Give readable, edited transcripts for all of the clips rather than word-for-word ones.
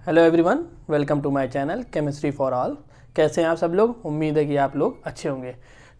Hello everyone, welcome to my channel chemistry for all. कैसे हैं आप सब लोग? उम्मीद है कि आप लोग अच्छे होंगे।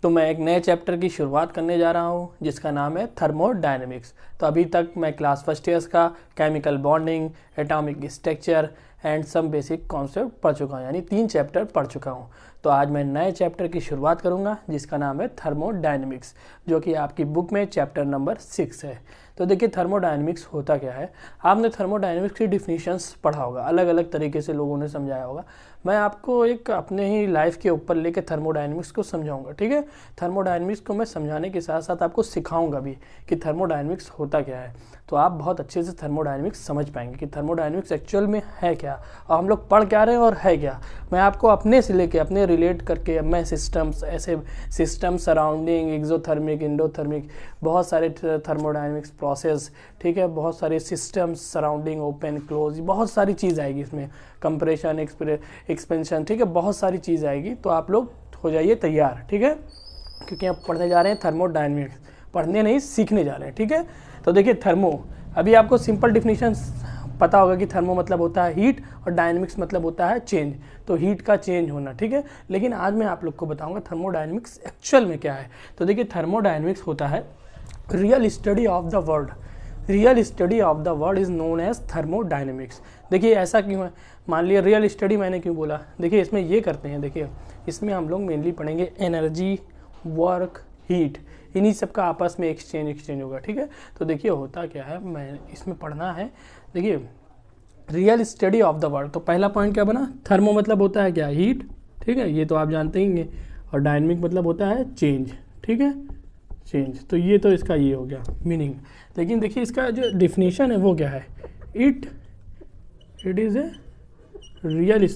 तो मैं एक नए चैप्टर की शुरुआत करने जा रहा हूं जिसका नाम है थर्मोडायनेमिक्स। तो अभी तक मैं क्लास फर्स्ट ईयर्स का chemical bonding, atomic structure and some basic concept पढ़ चुका हूँ, यानी 3 चैप्टर पढ़ चुका हूँ। तो आज मैं नए चैप्टर की शुरुआत करूँगा जिसका नाम है थर्मोडायनेमिक्स, जो कि आपकी बुक में चैप्टर नंबर 6 है। तो देखिए थर्मोडायनेमिक्स होता क्या है। आपने थर्मोडायनेमिक्स की डिफिनीशंस पढ़ा होगा, अलग अलग तरीके से लोगों ने समझाया होगा। मैं आपको एक अपने ही लाइफ के ऊपर लेके थर्मोडायनेमिक्स को समझाऊंगा, ठीक है। थर्मोडायनेमिक्स को मैं समझाने के साथ साथ आपको सिखाऊंगा भी कि थर्मोडायनेमिक्स होता क्या है। तो आप बहुत अच्छे से थर्मोडायनेमिक्स समझ पाएंगे कि थर्मोडायनेमिक्स एक्चुअल में है क्या और हम लोग पढ़ क्या रहे हैं और है क्या। मैं आपको अपने से लेके अपने रिलेट करके मैं सिस्टम्स, ऐसे सिस्टम सराउंडिंग, एक्सोथर्मिक, इंडोथर्मिक, बहुत सारे थर्मोडायनेमिक्स प्रोसेस, ठीक है, बहुत सारे सिस्टम्स सराउंडिंग, ओपन क्लोज, बहुत सारी चीज़ आएगी इसमें, कंप्रेशन, एक्सपेंशन, ठीक है, बहुत सारी चीज़ आएगी। तो आप लोग हो जाइए तैयार, ठीक है, क्योंकि आप पढ़ने जा रहे हैं थर्मोडायनेमिक्स, पढ़ने नहीं सीखने जा रहे हैं, ठीक है। तो देखिए थर्मो, अभी आपको सिंपल डिफिनीशन पता होगा कि थर्मो मतलब होता है हीट और डायनेमिक्स मतलब होता है चेंज। तो हीट का चेंज होना, ठीक है। लेकिन आज मैं आप लोग को बताऊंगा थर्मोडायनेमिक्स एक्चुअल में क्या है। तो देखिए थर्मोडायनेमिक्स होता है real study of the world. Real study of the world is known as thermodynamics. देखिए ऐसा क्यों है, मान लिया रियल स्टडी मैंने क्यों बोला। देखिए इसमें ये करते हैं, देखिए इसमें हम लोग मेनली पढ़ेंगे एनर्जी, वर्क, हीट, इन्हीं सब का आपस में एक्सचेंज होगा, ठीक है। तो देखिए होता क्या है, मैं इसमें पढ़ना है। देखिए real study of the world, तो पहला पॉइंट क्या बना, थर्मो मतलब होता है क्या, हीट, ठीक है, ये तो आप जानते ही हैं। और डायनेमिक मतलब होता है चेंज, ठीक है, चेंज। तो ये तो इसका ये हो गया मीनिंग। लेकिन देखिए इसका जो डिफिनीशन है वो क्या है, it is a real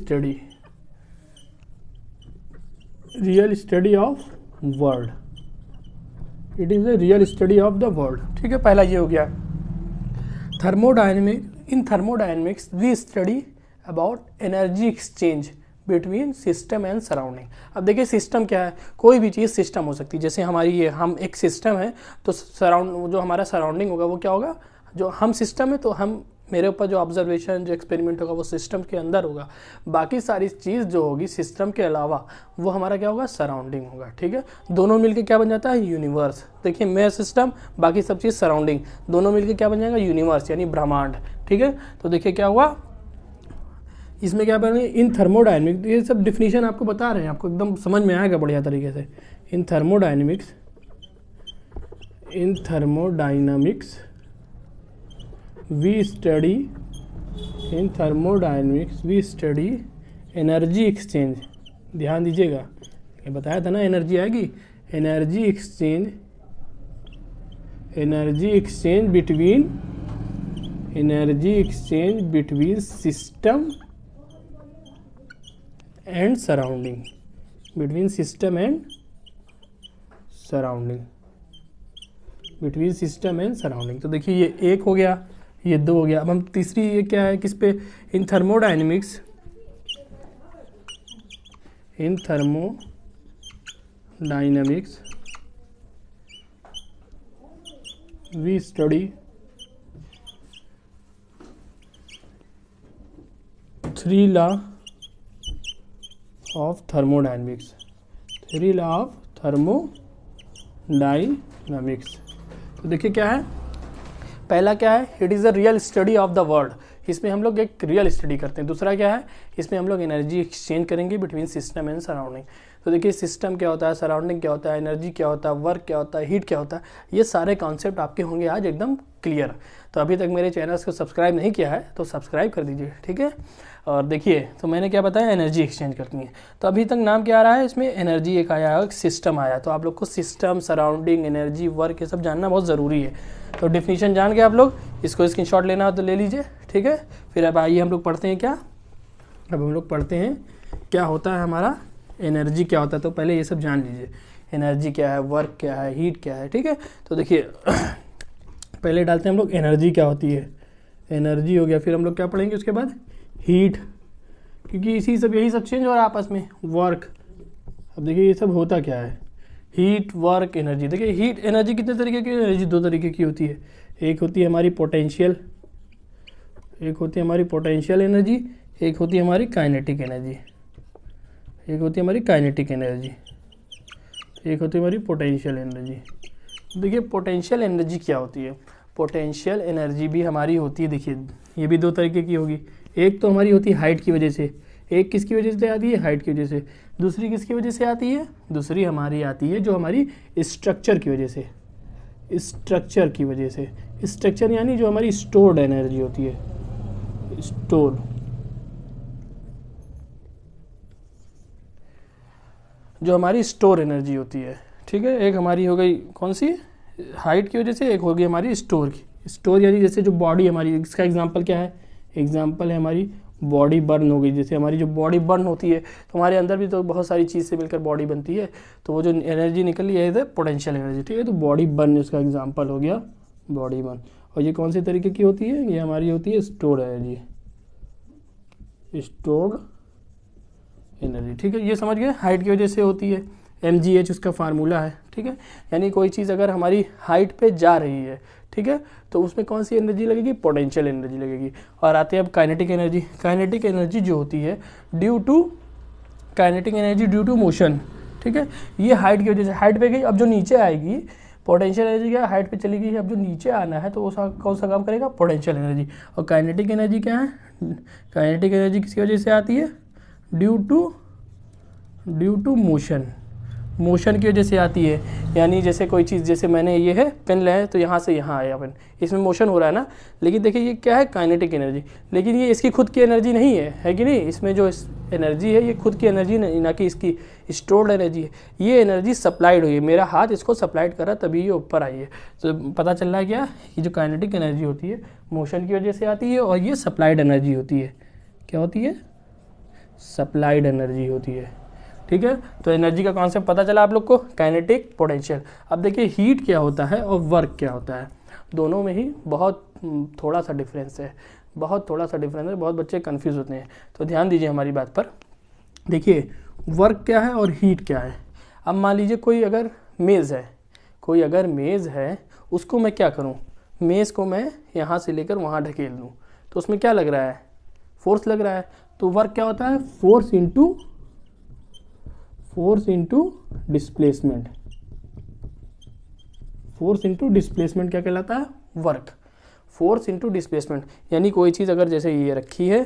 study of world. It is a real study of the world, ठीक है, पहला ये हो गया। In thermodynamics we study about energy exchange between system and surrounding. अब देखिए सिस्टम क्या है, कोई भी चीज़ सिस्टम हो सकती है। जैसे हमारी ये, हम एक सिस्टम है, तो जो हमारा सराउंडिंग होगा वो क्या होगा, जो हम सिस्टम है तो हम, मेरे ऊपर जो ऑब्जर्वेशन, जो एक्सपेरिमेंट होगा वो सिस्टम के अंदर होगा। बाकी सारी चीज़ जो होगी सिस्टम के अलावा वो हमारा क्या होगा, सराउंडिंग होगा, ठीक है। दोनों मिलके क्या बन जाता है, यूनिवर्स। देखिए मैं सिस्टम, बाकी सब चीज़ सराउंडिंग, दोनों मिलके क्या बन जाएगा, यूनिवर्स, यानी ब्रह्मांड, ठीक है। तो देखिए क्या हुआ इसमें, क्या बने इन थर्मोडायनेमिक्स, ये सब डिफिनीशन आपको बता रहे हैं, आपको एकदम समझ में आएगा बढ़िया तरीके से। In thermodynamics we study energy exchange. ध्यान दीजिएगा, ये बताया था ना एनर्जी आएगी, energy exchange between system and surrounding, between system and surrounding. तो देखिए ये एक हो गया, ये दो हो गया। अब हम तीसरी, ये क्या है, किस पे, in thermodynamics we study 3 law of thermodynamics. तो देखिए क्या है, पहला क्या है, it is a real study of the world. इसमें हम लोग एक रियल स्टडी करते हैं। दूसरा क्या है, इसमें हम लोग एनर्जी एक्सचेंज करेंगे बिटवीन सिस्टम एंड सराउंडिंग। तो देखिए सिस्टम क्या होता है, सराउंडिंग क्या होता है, एनर्जी क्या होता है, वर्क क्या होता है, हीट क्या होता है, ये सारे कॉन्सेप्ट आपके होंगे आज एकदम क्लियर। तो अभी तक मेरे चैनल्स को सब्सक्राइब नहीं किया है तो सब्सक्राइब कर दीजिए, ठीक है। और देखिए तो मैंने क्या बताया, एनर्जी एक्सचेंज करती है। तो अभी तक नाम क्या आ रहा है इसमें, एनर्जी एक आया है, सिस्टम आया। तो आप लोग को सिस्टम, सराउंडिंग, एनर्जी, वर्क, ये सब जानना बहुत ज़रूरी है। तो डिफिनीशन जान के आप लोग इसको स्क्रीनशॉट लेना हो तो ले लीजिए, ठीक है। फिर अब आइए हम लोग पढ़ते हैं क्या, अब हम लोग पढ़ते हैं क्या होता है हमारा, एनर्जी क्या होता है। तो पहले ये सब जान लीजिए, एनर्जी क्या है, वर्क क्या है, हीट क्या है, ठीक है। तो देखिए पहले डालते हैं हम लोग एनर्जी क्या होती है, एनर्जी हो गया। फिर हम लोग क्या पढ़ेंगे उसके बाद, हीट, क्योंकि यही सब चेंज हो रहा है आपस में। वर्क, अब देखिए ये सब होता क्या है, हीट, वर्क, एनर्जी। देखिए हीट एनर्जी कितने तरीके की, एनर्जी 2 तरीके की होती है। एक होती है हमारी पोटेंशियल, एनर्जी, एक होती है हमारी काइनेटिक एनर्जी, एक होती है हमारी काइनेटिक एनर्जी, एक होती है हमारी पोटेंशियल एनर्जी। देखिए पोटेंशियल एनर्जी क्या होती है, पोटेंशियल एनर्जी भी हमारी होती है, देखिए ये भी दो तरीके की होगी। एक तो हमारी होती है हाइट की वजह से, एक किसकी वजह से आती है, हाइट की वजह से। दूसरी किसकी वजह से आती है, दूसरी हमारी आती है जो हमारी स्ट्रक्चर की वजह से, स्ट्रक्चर की वजह से। स्ट्रक्चर यानी जो हमारी स्टोर्ड एनर्जी होती है, स्टोर, जो हमारी स्टोर एनर्जी होती है, ठीक है। एक हमारी हो गई कौन सी, हाइट की वजह से, एक हो गई हमारी स्टोर की। स्टोर यानी जैसे जो बॉडी हमारी, इसका एग्जांपल क्या है, एग्जांपल है हमारी बॉडी बर्न हो गई। जैसे हमारी जो बॉडी बर्न होती है तो हमारे अंदर भी तो बहुत सारी चीज़ से मिलकर बॉडी बनती है, तो वो जो एनर्जी निकली है पोटेंशियल एनर्जी, ठीक है। तो बॉडी बर्न इसका एग्जांपल हो गया, बॉडी बर्न। और ये कौन सी तरीके की होती है, ये हमारी होती है स्टोर एनर्जी, स्टोर एनर्जी, ठीक है। ये समझ गए, हाइट की वजह से होती है, mgh उसका फार्मूला है, ठीक है। यानी कोई चीज़ अगर हमारी हाइट पे जा रही है, ठीक है, तो उसमें कौन सी एनर्जी लगेगी, पोटेंशियल एनर्जी लगेगी। और आते हैं अब काइनेटिक एनर्जी। काइनेटिक एनर्जी जो होती है due to, kinetic energy due to motion, ठीक है। ये हाइट की वजह से, हाइट पे गई, अब जो नीचे आएगी, पोटेंशियल एनर्जी क्या, हाइट पे चली गई, अब जो नीचे आना है तो वो कौन सा काम करेगा, पोटेंशियल एनर्जी। और काइनेटिक एनर्जी क्या है, काइनेटिक एनर्जी किसकी वजह से आती है, ड्यू टू मोशन, मोशन की वजह से आती है। यानी जैसे कोई चीज़, जैसे मैंने ये है पेन लाया तो यहाँ से यहाँ आया पेन, इसमें मोशन हो रहा है ना, लेकिन देखिए ये क्या है, काइनेटिक एनर्जी। लेकिन ये इसकी खुद की एनर्जी नहीं है कि नहीं, इसमें जो एनर्जी है ये खुद की एनर्जी नहीं, ना कि इसकी स्टोर्ड एनर्जी है। ये एनर्जी सप्लाइड हुई है, मेरा हाथ इसको सप्लाइड कर रहा तभी ये ऊपर आई है। तो पता चल रहा है क्या, ये जो काइनेटिक एनर्जी होती है मोशन की वजह से आती है, और ये सप्लाइड एनर्जी होती है। क्या होती है, सप्लाइड एनर्जी होती है, ठीक है। तो एनर्जी का कॉन्सेप्ट पता चला आप लोग को, काइनेटिक, पोटेंशियल। अब देखिए हीट क्या होता है और वर्क क्या होता है, दोनों में ही बहुत थोड़ा सा डिफरेंस है, बहुत थोड़ा सा डिफरेंस है, बहुत बच्चे कंफ्यूज होते हैं। तो ध्यान दीजिए हमारी बात पर। देखिए वर्क क्या है और हीट क्या है। अब मान लीजिए कोई अगर मेज़ है, कोई अगर मेज़ है, उसको मैं क्या करूँ, मेज़ को मैं यहाँ से लेकर वहाँ ढकेल दूँ, तो उसमें क्या लग रहा है, फोर्स लग रहा है। तो वर्क क्या होता है, force into displacement, force into displacement क्या कहलाता है, वर्क। फोर्स इंटू डिस्प्लेसमेंट यानी कोई चीज़ अगर जैसे ये रखी है,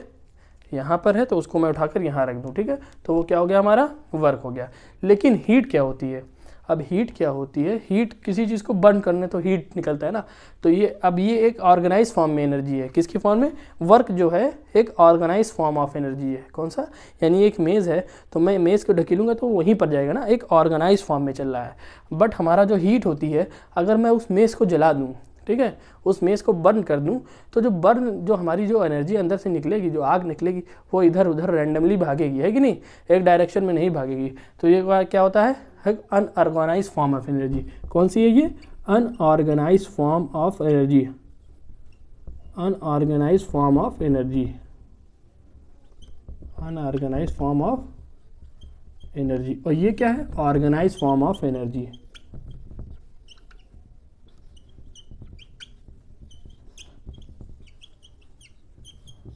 यहाँ पर है, तो उसको मैं उठाकर यहाँ रख दूँ, ठीक है, तो वो क्या हो गया, हमारा वर्क हो गया। लेकिन हीट क्या होती है, अब हीट क्या होती है, हीट किसी चीज़ को बर्न करने तो हीट निकलता है ना, तो ये अब ये एक ऑर्गेनाइज फॉर्म में एनर्जी है। किसकी फॉर्म में, वर्क जो है एक ऑर्गेनाइज फॉर्म ऑफ एनर्जी है। कौन सा, यानी एक मेज़ है तो मैं मेज़ को ढकेलूँगा तो वहीं पर जाएगा ना, एक ऑर्गेनाइज फॉर्म में चल रहा है। बट हमारा जो हीट होती है, अगर मैं उस मेज़ को जला दूँ, ठीक है, उस मेज़ को बर्न कर दूं, तो जो हमारी जो एनर्जी अंदर से निकलेगी, जो आग निकलेगी, वो इधर उधर रैंडमली भागेगी, है कि नहीं, एक डायरेक्शन में नहीं भागेगी। तो ये क्या होता है, अनऑर्गेनाइज्ड फॉर्म ऑफ एनर्जी। कौन सी है ये, unorganised form of energy, unorganised form of energy, unorganised form of energy. और ये क्या है, ऑर्गेनाइज्ड फॉर्म ऑफ एनर्जी।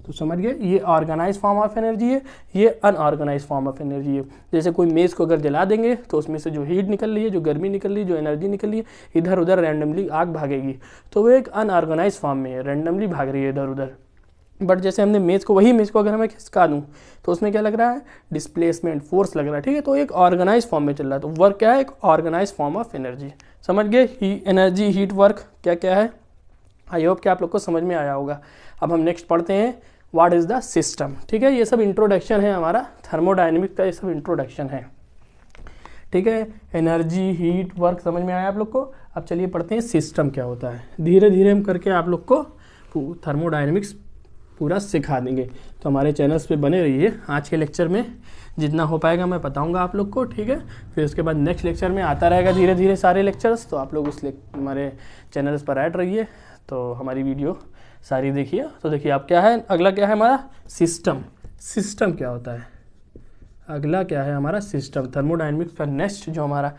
तो समझ गए, ये ऑर्गेनाइज फॉर्म ऑफ एनर्जी है, ये अनऑर्गेनाइज फॉर्म ऑफ एनर्जी है। जैसे कोई मेज़ को अगर जला देंगे तो उसमें से जो हीट निकल रही है, जो गर्मी निकल रही है, जो एनर्जी निकल रही है, इधर उधर रैंडमली आग भागेगी, तो वो एक अनऑर्गेनाइज फॉर्म में है, रैंडमली भाग रही है इधर उधर। बट जैसे हमने मेज़ को, वही मेज़ को अगर मैं खिसका दूँ तो उसमें क्या लग रहा है, डिस्प्लेसमेंट, फोर्स लग रहा है, ठीक है। तो एक ऑर्गेनाइज फॉर्म में चल रहा है। तो वर्क क्या है, एक ऑर्गेनाइज फॉर्म ऑफ एनर्जी। समझ गए, एनर्जी, हीट, वर्क क्या क्या है। आई होप कि आप लोग को समझ में आया होगा। अब हम नेक्स्ट पढ़ते हैं, व्हाट इज़ द सिस्टम, ठीक है। ये सब इंट्रोडक्शन है हमारा, थर्मोडायनेमिक्स का ये सब इंट्रोडक्शन है, ठीक है। एनर्जी, हीट, वर्क समझ में आया आप लोग को। अब चलिए पढ़ते हैं सिस्टम क्या होता है। धीरे धीरे हम करके आप लोग को थर्मोडायनेमिक्स पूरा सिखा देंगे। तो हमारे चैनल्स पे बने रहिए। आज के लेक्चर में जितना हो पाएगा मैं बताऊंगा आप लोग को, ठीक है। फिर उसके बाद नेक्स्ट लेक्चर में आता रहेगा धीरे धीरे सारे लेक्चर्स, तो आप लोग हमारे चैनल्स पर ऐड रहिए, तो हमारी वीडियो सारी देखिए। तो देखिए आप क्या है, अगला क्या है हमारा, सिस्टम। सिस्टम क्या होता है, अगला क्या है हमारा, सिस्टम। थर्मोडायनेमिक्स का नेक्स्ट जो हमारा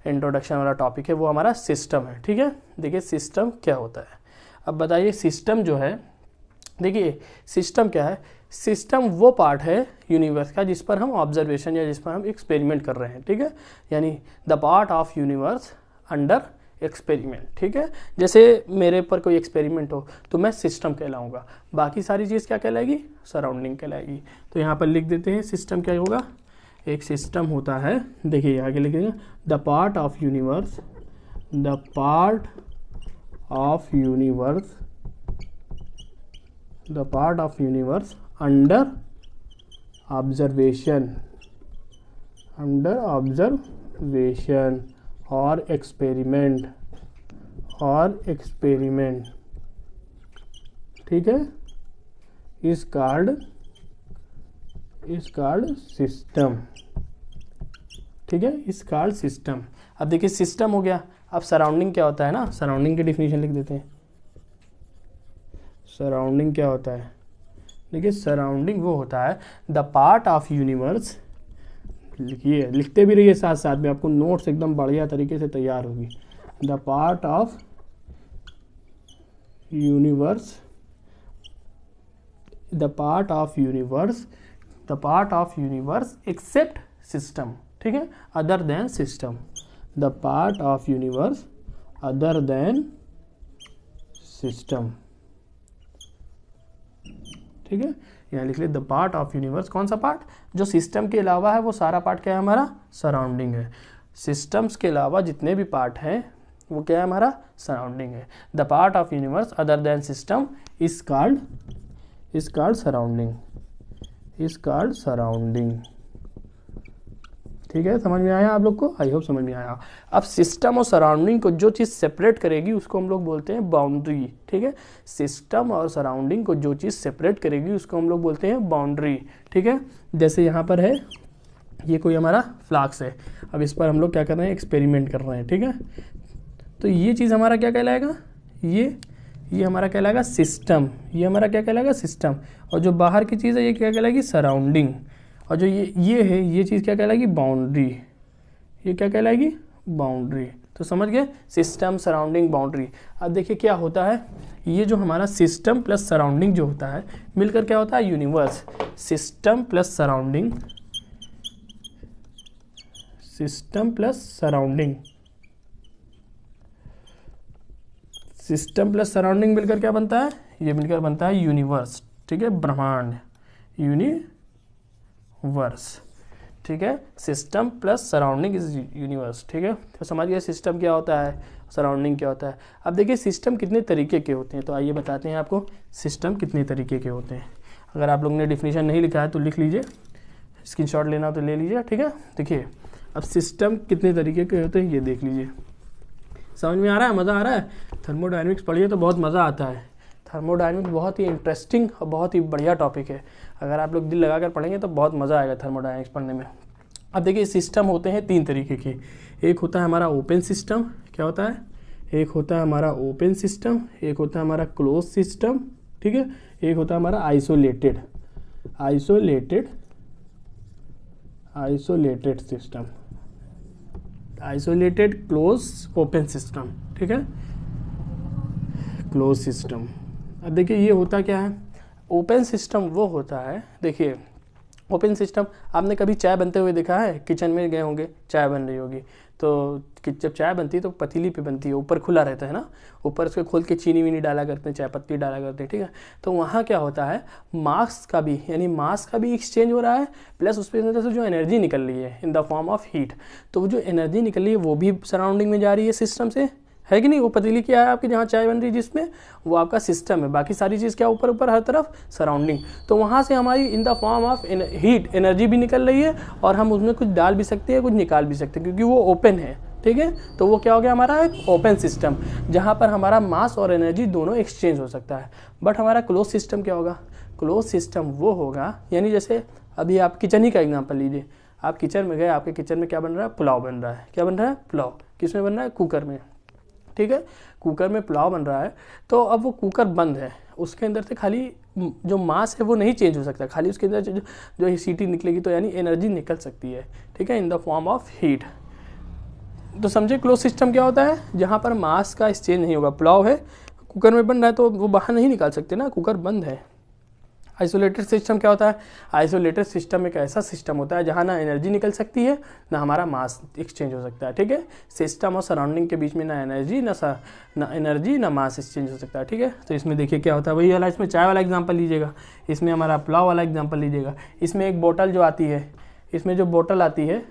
इंट्रोडक्शन वाला टॉपिक है वो हमारा सिस्टम है, ठीक है। देखिए सिस्टम क्या होता है। अब बताइए सिस्टम जो है, देखिए सिस्टम क्या है, सिस्टम वो पार्ट है यूनिवर्स का जिस पर हम ऑब्जर्वेशन या जिस पर हम एक्सपेरिमेंट कर रहे हैं, ठीक है, यानी the part of universe under experiment, ठीक है। जैसे मेरे पर कोई एक्सपेरिमेंट हो तो मैं सिस्टम कहलाऊंगा, बाकी सारी चीज़ क्या कहलाएगी, सराउंडिंग कहलाएगी। तो यहाँ पर लिख देते हैं सिस्टम क्या होगा, एक सिस्टम होता है, देखिए आगे लिखेंगे the part of universe, the part of universe, the part of universe under observation, under observation और एक्सपेरिमेंट, और एक्सपेरिमेंट, ठीक है, इज कॉल्ड सिस्टम, ठीक है, इज कॉल्ड सिस्टम। अब देखिए सिस्टम हो गया, अब सराउंडिंग क्या होता है ना, सराउंडिंग की डिफिनीशन लिख देते हैं। सराउंडिंग क्या होता है, देखिए सराउंडिंग वो होता है द पार्ट ऑफ यूनिवर्स, लिखिए लिखते भी रहिए साथ साथ में, आपको नोट्स एकदम बढ़िया तरीके से तैयार होगी। The part of universe, the part of universe, the part of universe except system, ठीक है, other than system, the part of universe other than system, ठीक है। यहाँ लिख ले द पार्ट ऑफ यूनिवर्स, कौन सा पार्ट, जो सिस्टम के अलावा है वो सारा पार्ट क्या है हमारा, सराउंडिंग है। सिस्टम्स के अलावा जितने भी पार्ट हैं वो क्या है हमारा, सराउंडिंग है। The part of universe other than system is called surrounding, is called surrounding, ठीक है। समझ में आया आप लोग को, आई होप समझ में आया। अब सिस्टम और सराउंडिंग को जो चीज़ सेपरेट करेगी उसको हम लोग बोलते हैं बाउंड्री, ठीक है। सिस्टम और सराउंडिंग को जो चीज़ सेपरेट करेगी उसको हम लोग बोलते हैं बाउंड्री, ठीक है। जैसे यहाँ पर है, ये कोई हमारा फ्लास्क है, अब इस पर हम लोग क्या कर रहे हैं, एक्सपेरिमेंट कर रहे हैं, ठीक है। तो ये चीज़ हमारा क्या कहलाएगा, ये हमारा कहलाएगा सिस्टम, ये हमारा क्या कहलाएगा सिस्टम, और जो बाहर की चीज़ है ये क्या कहलाएगी सराउंडिंग, और जो ये है ये चीज़ क्या कहलाएगी बाउंड्री, ये क्या कहलाएगी बाउंड्री। तो समझ गए, सिस्टम सराउंडिंग बाउंड्री। अब देखिए क्या होता है, ये जो हमारा सिस्टम प्लस सराउंडिंग जो होता है मिलकर क्या होता है universe. System plus surrounding, system plus surrounding, system plus surrounding मिलकर क्या बनता है, ये मिलकर बनता है यूनिवर्स, ठीक है, ब्रह्मांड, यूनिवर्स, ठीक है। System plus surrounding is universe, ठीक है। तो समझ गए सिस्टम क्या होता है, सराउंडिंग क्या होता है। अब देखिए सिस्टम कितने तरीके के होते हैं, तो आइए बताते हैं आपको सिस्टम कितने तरीके के होते हैं। अगर आप लोगों ने डिफिनीशन नहीं लिखा है तो लिख लीजिए, स्क्रीनशॉट लेना तो ले लीजिए, ठीक है। देखिए अब सिस्टम कितने तरीके के होते हैं ये देख लीजिए, समझ में आ रहा है, मज़ा आ रहा है। थर्मोडायनेमिक्स पढ़िए तो बहुत मज़ा आता है। थर्मोडायनेमिक्स बहुत ही इंटरेस्टिंग और बहुत ही बढ़िया टॉपिक है, अगर आप लोग दिल लगाकर पढ़ेंगे तो बहुत मज़ा आएगा थर्मोडायनेमिक्स पढ़ने में। अब देखिए सिस्टम होते हैं तीन तरीके के, एक होता है हमारा ओपन सिस्टम, क्या होता है, एक होता है हमारा ओपन सिस्टम, एक होता है हमारा क्लोज सिस्टम, ठीक है, एक होता है हमारा isolated system, isolated close open system, ठीक है, क्लोज सिस्टम। अब देखिए ये होता क्या है, ओपन सिस्टम वो होता है, देखिए ओपन सिस्टम, आपने कभी चाय बनते हुए देखा है, किचन में गए होंगे चाय बन रही होगी, तो जब चाय बनती है तो पतीली पे बनती है, ऊपर खुला रहता है ना, ऊपर उसके खोल के चीनी वीनी डाला करते हैं, चाय पत्ती डाला करते हैं, ठीक है। तो वहाँ क्या होता है, मास का भी यानी मास का भी एक्सचेंज हो रहा है, प्लस उस पर से जो एनर्जी निकल रही है in the form of heat, तो वो जो एनर्जी निकल रही है वो भी सराउंडिंग में जा रही है सिस्टम से, है कि नहीं। वो पतीली क्या है आपकी जहाँ चाय बन रही है जिसमें, वो आपका सिस्टम है, बाकी सारी चीज़ क्या ऊपर ऊपर हर तरफ सराउंडिंग। तो वहाँ से हमारी in the form of heat energy भी निकल रही है, और हम उसमें कुछ डाल भी सकते हैं कुछ निकाल भी सकते हैं, क्योंकि वो ओपन है, ठीक है। तो वो क्या हो गया हमारा एक ओपन सिस्टम, जहाँ पर हमारा मास और एनर्जी दोनों एक्सचेंज हो सकता है। बट हमारा क्लोज सिस्टम क्या होगा, क्लोज सिस्टम वो होगा, यानी जैसे अभी आप किचन ही का एग्जाम्पल लीजिए, आप किचन में गए, आपके किचन में क्या बन रहा है, पुलाव बन रहा है, क्या बन रहा है, पुलाव, किस में बन रहा है, कुकर में, ठीक है, कुकर में पुलाव बन रहा है। तो अब वो कुकर बंद है, उसके अंदर से खाली जो मास है वो नहीं चेंज हो सकता, खाली उसके अंदर जो सीटी निकलेगी, तो यानी एनर्जी निकल सकती है, ठीक है, in the form of heat. तो समझे क्लोज सिस्टम क्या होता है, जहाँ पर मास का एक्सचेंज नहीं होगा। पुलाव है कुकर में बन रहा है तो वो बाहर नहीं निकाल सकते ना, कुकर बंद है। आइसोलेटेड सिस्टम क्या होता है? आइसोलेटेड सिस्टम एक ऐसा सिस्टम होता है जहाँ ना एनर्जी निकल सकती है ना हमारा मास एक्सचेंज हो सकता है, ठीक है। सिस्टम और सराउंडिंग के बीच में ना एनर्जी ना मास एक्सचेंज हो सकता है, ठीक है। तो इसमें देखिए क्या होता है, वही वाला इसमें चाय वाला एग्जाम्पल लीजिएगा, इसमें हमारा पुलाव वाला एग्जाम्पल लीजिएगा। इसमें एक बोतल जो आती है, इसमें जो बोतल आती है,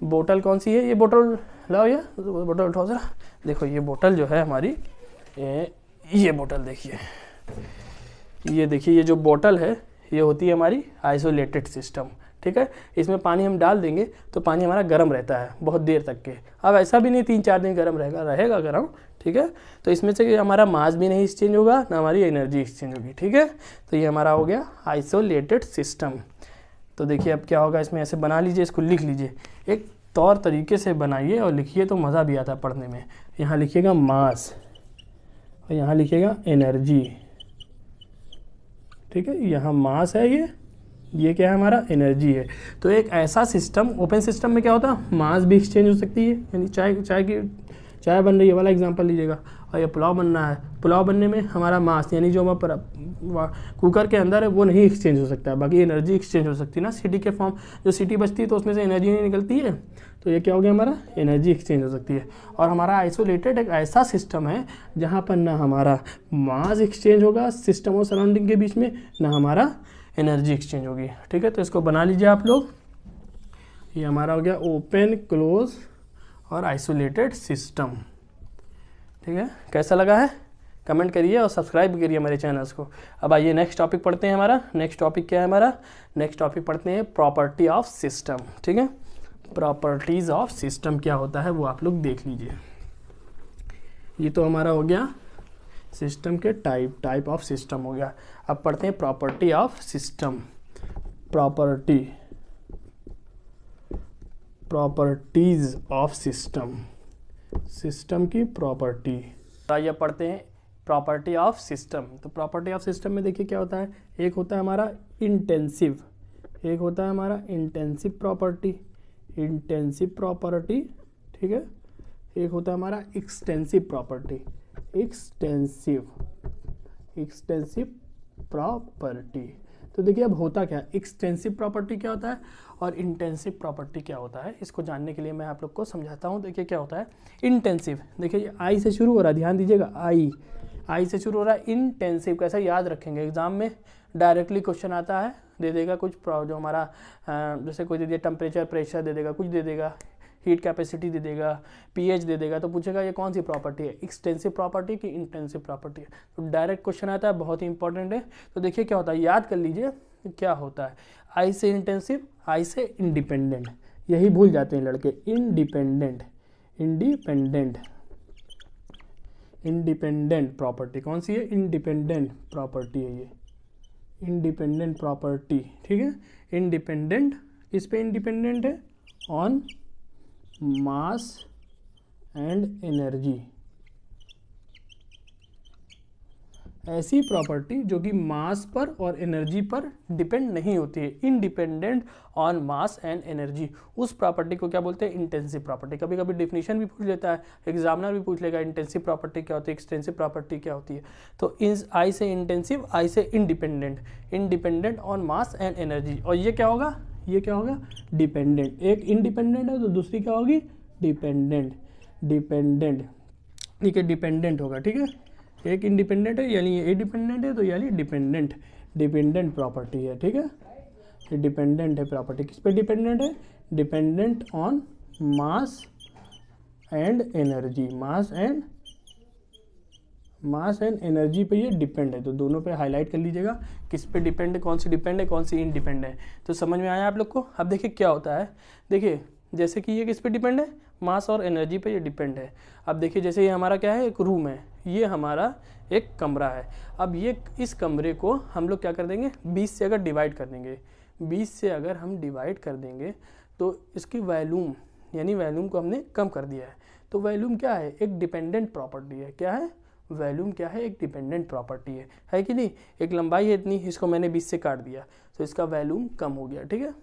बोतल कौन सी है? ये बोतल लाओ, ये बोतल उठाओ ज़रा। देखो ये बोतल जो है हमारी, ये बोतल देखिए, ये देखिए, ये जो बोतल है ये होती है हमारी आइसोलेटेड सिस्टम, ठीक है। इसमें पानी हम डाल देंगे तो पानी हमारा गर्म रहता है बहुत देर तक के। अब ऐसा भी नहीं 3-4 दिन गर्म रहेगा गर्म, ठीक है। तो इसमें से हमारा मास भी नहीं एक्सचेंज होगा ना हमारी एनर्जी एक्सचेंज होगी, ठीक है। तो ये हमारा हो गया आइसोलेटेड सिस्टम। तो देखिए अब क्या होगा, इसमें ऐसे बना लीजिए, इसको लिख लीजिए, एक तौर तरीके से बनाइए और लिखिए तो मज़ा भी आता है पढ़ने में। यहाँ लिखिएगा मास और यहाँ लिखिएगा एनर्जी, ठीक है। यहाँ मास है, ये क्या है हमारा? एनर्जी है। तो एक ऐसा सिस्टम, ओपन सिस्टम में क्या होता है, मास भी एक्सचेंज हो सकती है, यानी चाय बन रही है वाला एग्जांपल लीजिएगा, और ये पुलाव बनना है, पुलाव बनने में हमारा मास यानी जो हमारा कुकर के अंदर है वो नहीं एक्सचेंज हो सकता है, बाकी एनर्जी एक्सचेंज हो सकती है ना, सीटी के फॉर्म, जो सीटी बचती है तो उसमें से एनर्जी नहीं निकलती है, तो ये क्या हो गया हमारा? एनर्जी एक्सचेंज हो सकती है। और हमारा आइसोलेटेड एक ऐसा सिस्टम है जहाँ पर ना हमारा मास एक्सचेंज होगा सिस्टम और सराउंडिंग के बीच में, ना हमारा एनर्जी एक्सचेंज होगी, ठीक है। तो इसको बना लीजिए आप लोग, ये हमारा हो गया ओपन, क्लोज और आइसोलेटेड सिस्टम, ठीक है। कैसा लगा है कमेंट करिए और सब्सक्राइब करिए हमारे चैनल्स को। अब आइए नेक्स्ट टॉपिक पढ़ते हैं। हमारा नेक्स्ट टॉपिक क्या है? हमारा नेक्स्ट टॉपिक पढ़ते हैं प्रॉपर्टी ऑफ सिस्टम, ठीक है। प्रॉपर्टीज़ ऑफ सिस्टम क्या होता है वो आप लोग देख लीजिए। ये तो हमारा हो गया सिस्टम के टाइप ऑफ सिस्टम हो गया। अब पढ़ते हैं property of system. Properties of system की प्रॉपर्टी। आइए पढ़ते हैं प्रॉपर्टी ऑफ सिस्टम। तो प्रॉपर्टी ऑफ सिस्टम में देखिए क्या होता है, एक होता है हमारा इंटेंसिव, एक होता है हमारा इंटेंसिव प्रॉपर्टी, ठीक है। एक होता है हमारा एक्सटेंसिव प्रॉपर्टी, एक्सटेंसिव प्रॉपर्टी। तो देखिए अब होता क्या है, एक्सटेंसिव प्रॉपर्टी क्या होता है और इंटेंसिव प्रॉपर्टी क्या होता है, इसको जानने के लिए मैं आप लोग को समझाता हूँ। देखिए क्या होता है इंटेंसिव, देखिए आई से शुरू हो रहा है, ध्यान दीजिएगा, आई से शुरू हो रहा है। इंटेंसिव कैसे याद रखेंगे, एग्जाम में डायरेक्टली क्वेश्चन आता है, दे देगा कुछ जो हमारा जैसे कोई दे दिया टेम्परेचर, प्रेशर दे देगा, कुछ दे देगा, हीट कैपेसिटी दे देगा, पीएच दे देगा, तो पूछेगा ये कौन सी प्रॉपर्टी है, एक्सटेंसिव प्रॉपर्टी की इंटेंसिव प्रॉपर्टी है। तो डायरेक्ट क्वेश्चन आता है, बहुत ही इंपॉर्टेंट है। तो देखिए क्या होता है, याद कर लीजिए क्या होता है। आई से इंटेंसिव, आई से इंडिपेंडेंट, यही भूल जाते हैं लड़के, इंडिपेंडेंट प्रॉपर्टी कौन सी है, इंडिपेंडेंट प्रॉपर्टी है ये, इंडिपेंडेंट प्रॉपर्टी, ठीक है। इंडिपेंडेंट किस पे इंडिपेंडेंट है, ऑन मास एंड एनर्जी। ऐसी प्रॉपर्टी जो कि मास पर और एनर्जी पर डिपेंड नहीं होती है, independent on mass and energy, उस प्रॉपर्टी को क्या बोलते हैं, इंटेंसिव प्रॉपर्टी। कभी कभी डिफिनीशन भी पूछ लेता है, एग्जामिनर भी पूछ लेगा इंटेंसिव प्रॉपर्टी क्या होती है, एक्सटेंसिव प्रॉपर्टी क्या होती है। तो इस आई से इंटेंसिव, आई से independent on mass and energy. और ये क्या होगा, ये क्या होगा, डिपेंडेंट। एक इंडिपेंडेंट है तो दूसरी क्या होगी, डिपेंडेंट, ठीक है, डिपेंडेंट होगा, ठीक है। एक इंडिपेंडेंट है यानी ये डिपेंडेंट है, तो यानी डिपेंडेंट प्रॉपर्टी है, ठीक है। ये डिपेंडेंट है प्रॉपर्टी, किस पे डिपेंडेंट है, dependent on mass and energy, mass and energy पे ये डिपेंड है। तो दोनों पे हाईलाइट कर लीजिएगा किस पे डिपेंड है, कौन सी डिपेंड है, कौन सी इंडिपेंडेंट है। तो समझ में आया आप लोग को। अब देखिए क्या होता है, देखिए जैसे कि ये किस पे डिपेंड है, मास और एनर्जी पे ये डिपेंड है। अब देखिए जैसे ये हमारा क्या है, एक रूम है, ये हमारा एक कमरा है। अब ये इस कमरे को हम लोग क्या कर देंगे, 20 से अगर डिवाइड कर देंगे, 20 से अगर हम डिवाइड कर देंगे तो इसकी वॉल्यूम यानी वॉल्यूम को हमने कम कर दिया है। तो वॉल्यूम क्या है, एक डिपेंडेंट प्रॉपर्टी है। क्या है, वॉल्यूम क्या है, एक डिपेंडेंट प्रॉपर्टी है कि नहीं। एक लंबाई है इतनी, इसको मैंने 20 से काट दिया तो इसका वॉल्यूम कम हो गया, ठीक है।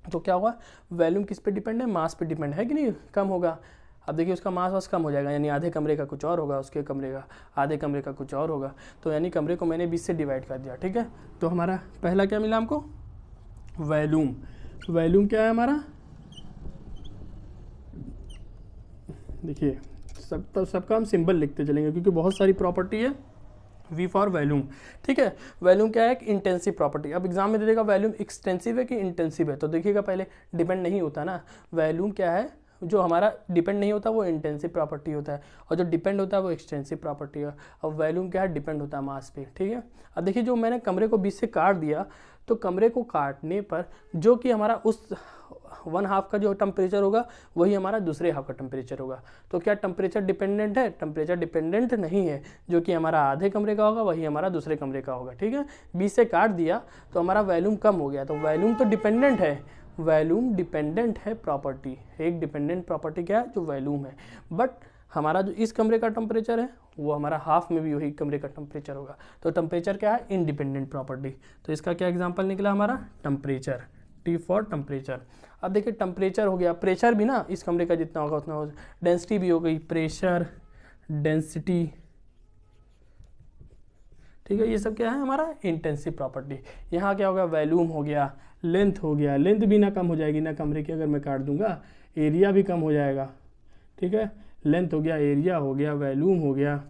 तो क्या हुआ, वॉल्यूम किस पे डिपेंड है, मास पे डिपेंड है कि नहीं, कम होगा। अब देखिए उसका मास वास कम हो जाएगा, यानी आधे कमरे का कुछ और होगा, उसके कमरे का आधे कमरे का कुछ और होगा। तो यानी कमरे को मैंने 20 से डिवाइड कर दिया, ठीक है। तो हमारा पहला क्या मिला हमको, वॉल्यूम। वॉल्यूम क्या है हमारा, देखिए सबका हम सिंबल लिखते चलेंगे क्योंकि बहुत सारी प्रॉपर्टी है। V फॉर वॉल्यूम, ठीक है। वॉल्यूम क्या है, इंटेंसिव प्रॉपर्टी। अब एग्जाम में दे देगा वॉल्यूम एक्सटेंसिव है कि इंटेंसिव है, तो देखिएगा पहले डिपेंड नहीं होता ना। वॉल्यूम क्या है, जो हमारा डिपेंड नहीं होता वो इंटेंसिव प्रॉपर्टी होता है, और जो डिपेंड होता है वो एक्सटेंसिव प्रॉपर्टी है। अब वॉल्यूम क्या है, डिपेंड होता है मास पे, ठीक है। अब देखिए जो मैंने कमरे को 20 से काट दिया, तो कमरे को काटने पर जो कि हमारा उस 1/2 का जो टेम्परेचर होगा वही हमारा दूसरे हाफ का टेम्परेचर होगा। तो क्या टेम्परेचर डिपेंडेंट है, टेम्परेचर डिपेंडेंट नहीं है। जो कि हमारा आधे कमरे का होगा वही हमारा दूसरे कमरे का होगा, ठीक है। 20 से काट दिया तो हमारा वॉल्यूम कम हो गया। तो वॉल्यूम तो डिपेंडेंट है, वॉल्यूम डिपेंडेंट है प्रॉपर्टी, एक डिपेंडेंट प्रॉपर्टी क्या है, जो वॉल्यूम है। बट हमारा जो इस कमरे का टेम्परेचर है वो हमारा हाफ में भी वही कमरे का टेम्परेचर होगा। तो टेम्परेचर क्या है, इंडिपेंडेंट प्रॉपर्टी। तो इसका क्या एग्जांपल निकला हमारा, टेम्परेचर, T फॉर टेम्परेचर। अब देखिए टेम्परेचर हो गया, प्रेशर भी ना इस कमरे का जितना होगा उतना होगा, डेंसिटी भी हो गई, प्रेशर, डेंसिटी, ठीक है। ये सब क्या है हमारा इंटेंसिव प्रॉपर्टी। यहाँ क्या होगा, वॉल्यूम हो गया, लेंथ हो गया, लेंथ भी ना कम हो जाएगी ना कमरे की, अगर मैं काट दूंगा एरिया भी कम हो जाएगा, ठीक है। लेंथ हो गया, एरिया हो गया, वॉल्यूम हो गया,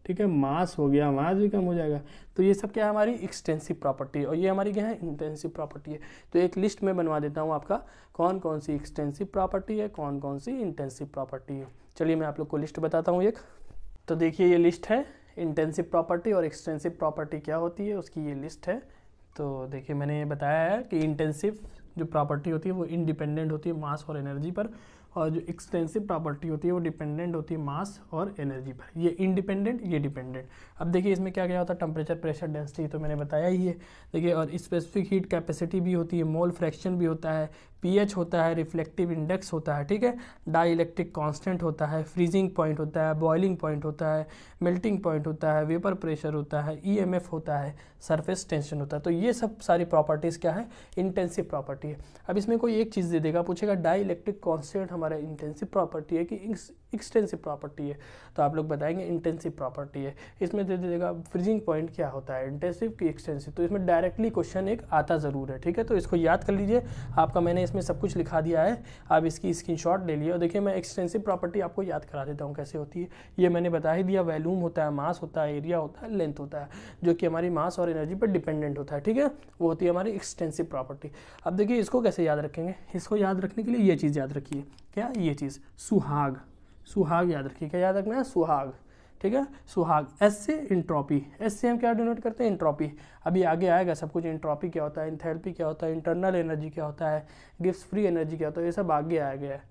ठीक है, मास हो गया, मास भी कम हो जाएगा। तो ये सब क्या है हमारी एक्सटेंसिव प्रॉपर्टी है, और ये हमारी क्या है, इंटेंसिव प्रॉपर्टी है। तो एक लिस्ट में बनवा देता हूँ आपका, कौन कौन सी एक्सटेंसिव प्रॉपर्टी है, कौन कौन सी इंटेंसिव प्रॉपर्टी है। चलिए मैं आप लोग को लिस्ट बताता हूँ एक। तो देखिए ये लिस्ट है, इंटेंसिव प्रॉपर्टी और एक्सटेंसिव प्रॉपर्टी क्या होती है उसकी ये लिस्ट है। तो देखिए मैंने ये बताया है कि इंटेंसिव जो प्रॉपर्टी होती है वो इंडिपेंडेंट होती है मास और एनर्जी पर, और जो एक्सटेंसिव प्रॉपर्टी होती है वो डिपेंडेंट होती है मास और एनर्जी पर। ये इंडिपेंडेंट, ये डिपेंडेंट। अब देखिए इसमें क्या क्या होता है, टेम्परेचर, प्रेशर, डेंसिटी तो मैंने बताया ही है। देखिए और स्पेसिफिक हीट कैपेसिटी भी होती है, मोल फ्रैक्शन भी होता है, पीएच होता है, रिफ्लेक्टिव इंडेक्स होता है, ठीक है, डाई इलेक्ट्रिक कांस्टेंट होता है, फ्रीजिंग पॉइंट होता है, बॉइलिंग पॉइंट होता है, मेल्टिंग पॉइंट होता है, वेपर प्रेशर होता है, ईएमएफ होता है, सरफेस टेंशन होता है। तो ये सब सारी प्रॉपर्टीज़ क्या है, इंटेंसिव प्रॉपर्टी है। अब इसमें कोई एक चीज़ दे देगा, पूछेगा डाई इलेक्ट्रिक कांस्टेंट हमारा इंटेंसिव प्रॉपर्टी है कि एक्सटेंसिव प्रॉपर्टी है, तो आप लोग बताएंगे इंटेंसिव प्रॉपर्टी है। इसमें दे देगा फ्रीजिंग पॉइंट क्या होता है, इंटेंसिव की एक्सटेंसिव। तो इसमें डायरेक्टली क्वेश्चन एक आता ज़रूर है, ठीक है। तो इसको याद कर लीजिए, आपका मैंने इसमें सब कुछ लिखा दिया है, आप इसकी स्क्रीनशॉट ले लिए। और देखिए मैं एक्सटेंसिव प्रॉपर्टी आपको याद करा देता हूँ कैसे होती है। ये मैंने बता ही दिया, वॉल्यूम होता है, मास होता है, एरिया होता है, लेंथ होता है, जो कि हमारी मास और एनर्जी पर डिपेंडेंट होता है, ठीक है। वो होती है हमारी एक्सटेंसिव प्रॉपर्टी। अब देखिए इसको कैसे याद रखेंगे, इसको याद रखने के लिए ये चीज़ याद रखिए, क्या ये चीज़, सुहाग, सुहाग याद रखिए। क्या याद रखना है, सुहाग, ठीक है। सुहाग, एस से इंट्रॉपी, एस से हम क्या डिनोट करते हैं, इंट्रॉपी। अभी आगे आएगा सब कुछ, इंट्रॉपी क्या होता है, इंथैल्पी क्या होता है, इंटरनल एनर्जी क्या होता है, गिब्स फ्री एनर्जी क्या होता है, ये सब आगे आ गया है,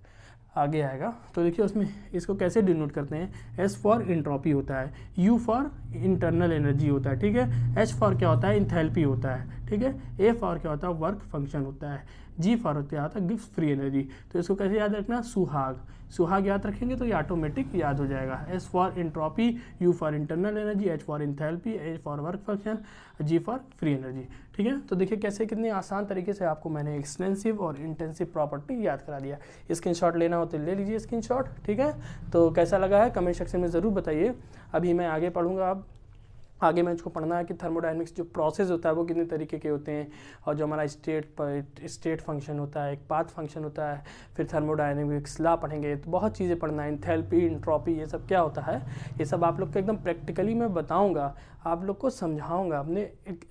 आगे आएगा। तो देखिए उसमें इसको कैसे डिनोट करते हैं, एस फॉर इंट्रॉपी होता है, यू फॉर इंटरनल एनर्जी होता है, ठीक है, एच फॉर क्या होता है, इंथैल्पी होता है, ठीक है, ए फॉर क्या होता है, वर्क फंक्शन होता है, जी फॉर क्या होता है, गिव्स फ्री एनर्जी। तो इसको कैसे याद रखना, सुहाग, सुहाग याद रखेंगे तो ये ऑटोमेटिक याद हो जाएगा। S for entropy, U for internal energy, H for enthalpy, A for work function, G for free energy, ठीक है। तो देखिए कैसे कितने आसान तरीके से आपको मैंने एक्सटेंसिव और इंटेंसिव प्रॉपर्टी याद करा दिया। स्क्रीनशॉट लेना हो तो ले लीजिए स्क्रीनशॉट, ठीक है। तो कैसा लगा है कमेंट सेक्शन में ज़रूर बताइए। अभी मैं आगे पढ़ूंगा, अब आगे मैं इसको पढ़ना है कि थर्मोडायनेमिक्स जो प्रोसेस होता है वो कितने तरीके के होते हैं, और जो हमारा स्टेट फंक्शन होता है, एक पाथ फंक्शन होता है, फिर थर्मोडायनेमिक्स लॉ पढ़ेंगे। तो बहुत चीज़ें पढ़ना है, इंथैल्पी, इंट्रॉपी, ये सब क्या होता है, ये सब आप लोग को एकदम प्रैक्टिकली मैं बताऊंगा, आप लोग को समझाऊंगा,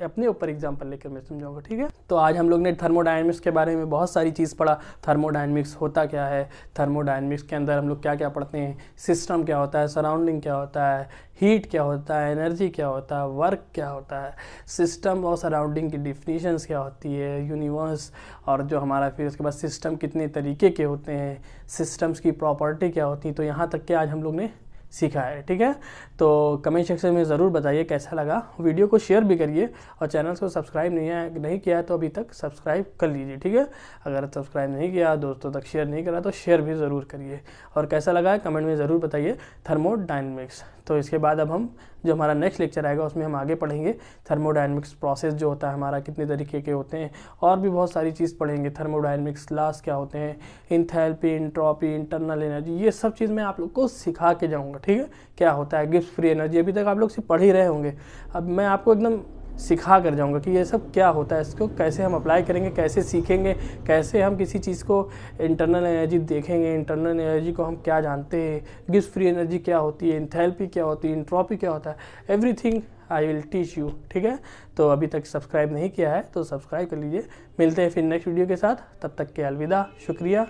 अपने ऊपर एग्जाम्पल लेकर मैं समझाऊंगा, ठीक है। तो आज हम लोग ने थर्मोडायनेमिक्स के बारे में बहुत सारी चीज़ पढ़ा। थर्मोडायनेमिक्स होता क्या है, थर्मोडायनेमिक्स के अंदर हम लोग क्या क्या पढ़ते हैं, सिस्टम क्या होता है, सराउंडिंग क्या होता है, हीट क्या होता है, एनर्जी क्या होता है, वर्क क्या होता है, सिस्टम और सराउंडिंग की डिफिनीशंस क्या होती है, यूनिवर्स, और जो हमारा फिर उसके बाद सिस्टम कितने तरीके के होते हैं, सिस्टम्स की प्रॉपर्टी क्या होती है। तो यहाँ तक के आज हम लोग ने सीखा है, ठीक है। तो कमेंट सेक्शन में ज़रूर बताइए कैसा लगा, वीडियो को शेयर भी करिए, और चैनल को सब्सक्राइब नहीं किया है तो अभी तक सब्सक्राइब कर लीजिए, ठीक है। अगर सब्सक्राइब नहीं किया, दोस्तों तक शेयर नहीं करा तो शेयर भी ज़रूर करिए, और कैसा लगा है कमेंट में ज़रूर बताइए। थर्मोडायनेमिक्स तो इसके बाद अब हम जो हमारा नेक्स्ट लेक्चर आएगा उसमें हम आगे पढ़ेंगे थर्मोडायनेमिक्स प्रोसेस जो होता है हमारा, कितने तरीके के होते हैं, और भी बहुत सारी चीज़ पढ़ेंगे। थर्मोडायनेमिक्स लॉस क्या होते हैं, इंथैल्पी, एंट्रोपी, इंटरनल एनर्जी, ये सब चीज़ मैं आप लोग को सिखा के जाऊँगा, ठीक है। क्या होता है गिब्स फ्री एनर्जी, अभी तक आप लोग सिर्फ पढ़ ही रहे होंगे, अब मैं आपको एकदम सिखा कर जाऊंगा कि ये सब क्या होता है, इसको कैसे हम अप्लाई करेंगे, कैसे सीखेंगे, कैसे हम किसी चीज़ को इंटरनल एनर्जी देखेंगे, इंटरनल एनर्जी को हम क्या जानते हैं, गिब्स फ्री एनर्जी क्या होती है, इंथैल्पी क्या होती है, एंट्रोपी क्या होता है, everything I will teach you, ठीक है। तो अभी तक सब्सक्राइब नहीं किया है तो सब्सक्राइब कर लीजिए। मिलते हैं फिर नेक्स्ट वीडियो के साथ, तब तक के अलविदा, शुक्रिया।